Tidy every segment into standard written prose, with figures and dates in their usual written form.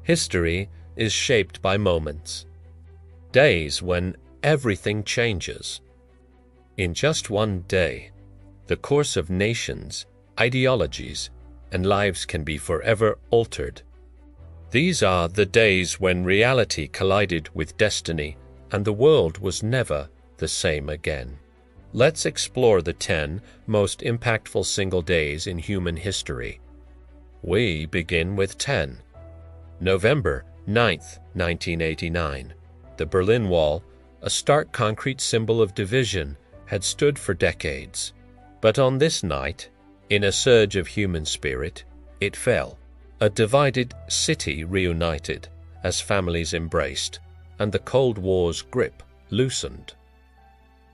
History is shaped by moments, days when everything changes. In just one day, the course of nations, ideologies, and lives can be forever altered. These are the days when reality collided with destiny and the world was never the same again. Let's explore the 10 most impactful single days in human history. We begin with 10. November 9th, 1989. The Berlin Wall, a stark concrete symbol of division, had stood for decades. But on this night, in a surge of human spirit, it fell. A divided city reunited as families embraced, and the Cold War's grip loosened.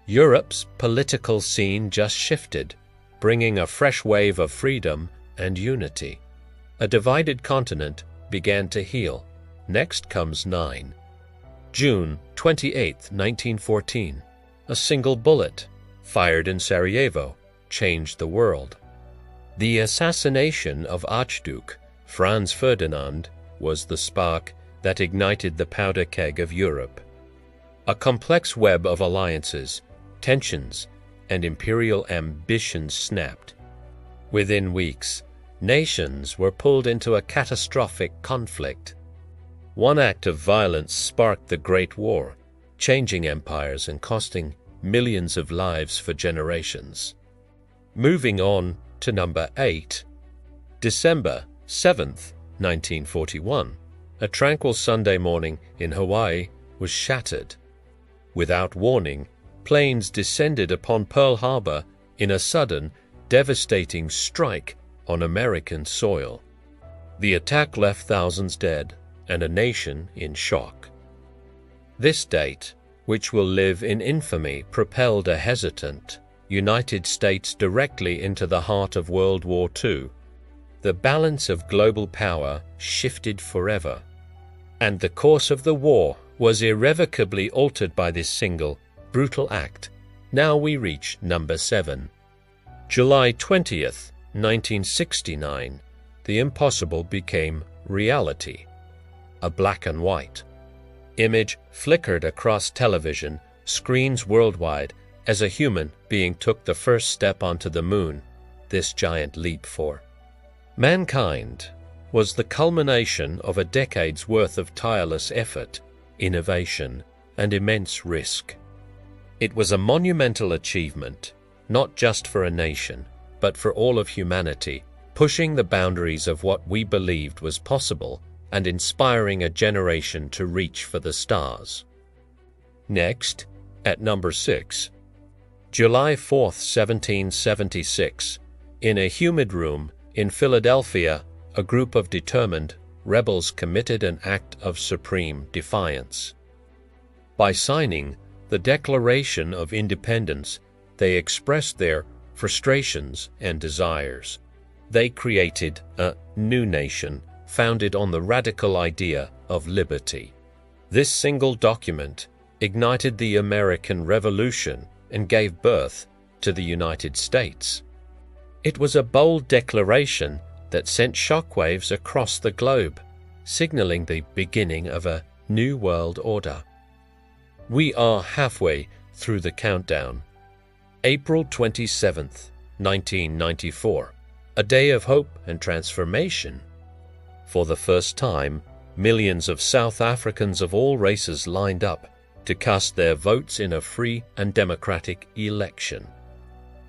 Europe's political scene just shifted, bringing a fresh wave of freedom and unity. A divided continent began to heal. Next comes 9. June 28, 1914. A single bullet, fired in Sarajevo, changed the world. The assassination of Archduke Franz Ferdinand was the spark that ignited the powder keg of Europe. A complex web of alliances, tensions, and imperial ambitions snapped. Within weeks, nations were pulled into a catastrophic conflict. One act of violence sparked the Great War, changing empires and costing millions of lives for generations. Moving on to number 8. December 7th, 1941. A tranquil Sunday morning in Hawaii was shattered. Without warning, planes descended upon Pearl Harbor in a sudden, devastating strike on American soil. The attack left thousands dead and a nation in shock. This date, which will live in infamy, propelled a hesitant United States directly into the heart of World War II. The balance of global power shifted forever, and the course of the war was irrevocably altered by this single, brutal act. Now we reach number 7. July 20th, 1969. The impossible became reality. A black and white image flickered across television screens worldwide as a human being took the first step onto the moon, this giant leap for mankind was the culmination of a decade's worth of tireless effort, innovation, and immense risk. It was a monumental achievement, not just for a nation, but for all of humanity, pushing the boundaries of what we believed was possible and inspiring a generation to reach for the stars. Next, at number 6, July 4th, 1776, in a humid room in Philadelphia, a group of determined rebels committed an act of supreme defiance. By signing the Declaration of Independence, they expressed their frustrations and desires. They created a new nation founded on the radical idea of liberty. This single document ignited the American Revolution and gave birth to the United States. It was a bold declaration that sent shockwaves across the globe, signaling the beginning of a new world order. We are halfway through the countdown. April 27th, 1994, a day of hope and transformation. For the first time, millions of South Africans of all races lined up to cast their votes in a free and democratic election.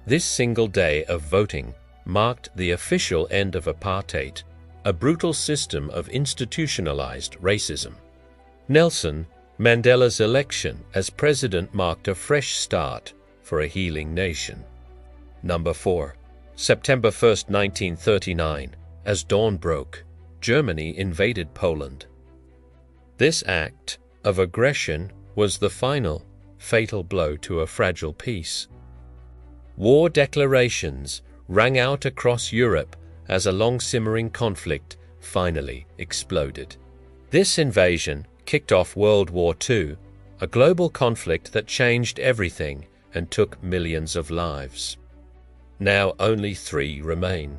This single day of voting marked the official end of apartheid, a brutal system of institutionalized racism. Nelson Mandela's election as president marked a fresh start for a healing nation. Number 4. September 1st, 1939. As dawn broke, Germany invaded Poland. This act of aggression was the final, fatal blow to a fragile peace. War declarations rang out across Europe as a long-simmering conflict finally exploded. This invasion kicked off World War II, a global conflict that changed everything and took millions of lives. Now only 3 remain.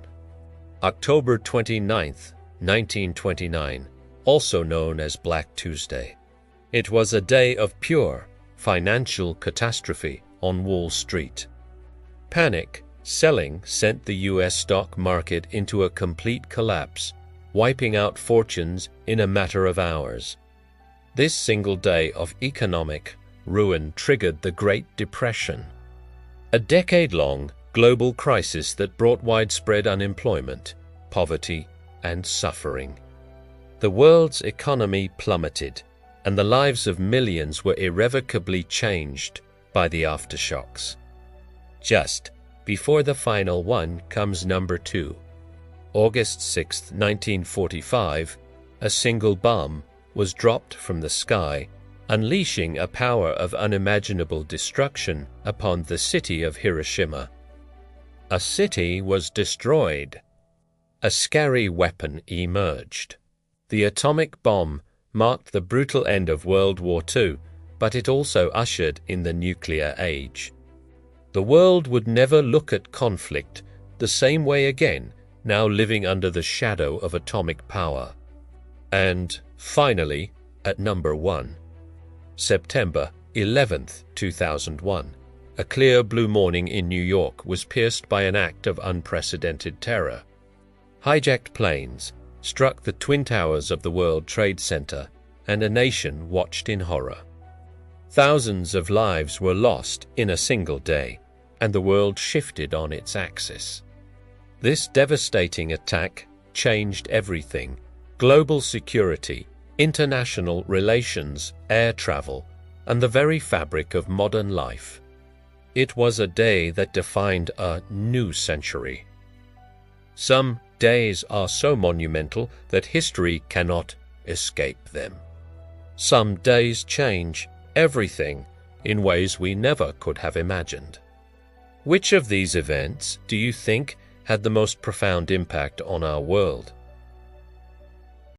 October 29th, 1929. also known as Black Tuesday. It was a day of pure financial catastrophe on Wall Street. Panic selling sent the U.S. stock market into a complete collapse, wiping out fortunes in a matter of hours. This single day of economic ruin triggered the Great Depression, a decade-long global crisis that brought widespread unemployment, poverty, and suffering. The world's economy plummeted, and the lives of millions were irrevocably changed by the aftershocks. Just before the final one comes number 2. August 6, 1945, a single bomb was dropped from the sky, unleashing a power of unimaginable destruction upon the city of Hiroshima. A city was destroyed. A scary weapon emerged. The atomic bomb marked the brutal end of World War II, but it also ushered in the nuclear age. The world would never look at conflict the same way again, now living under the shadow of atomic power. And finally, at number 1, September 11th, 2001, a clear blue morning in New York was pierced by an act of unprecedented terror. Hijacked planes struck the Twin Towers of the World Trade Center, and a nation watched in horror. Thousands of lives were lost in a single day, and the world shifted on its axis. This devastating attack changed everything: global security, international relations, air travel, and the very fabric of modern life. It was a day that defined a new century. Some days are so monumental that history cannot escape them. Some days change everything in ways we never could have imagined. Which of these events do you think had the most profound impact on our world?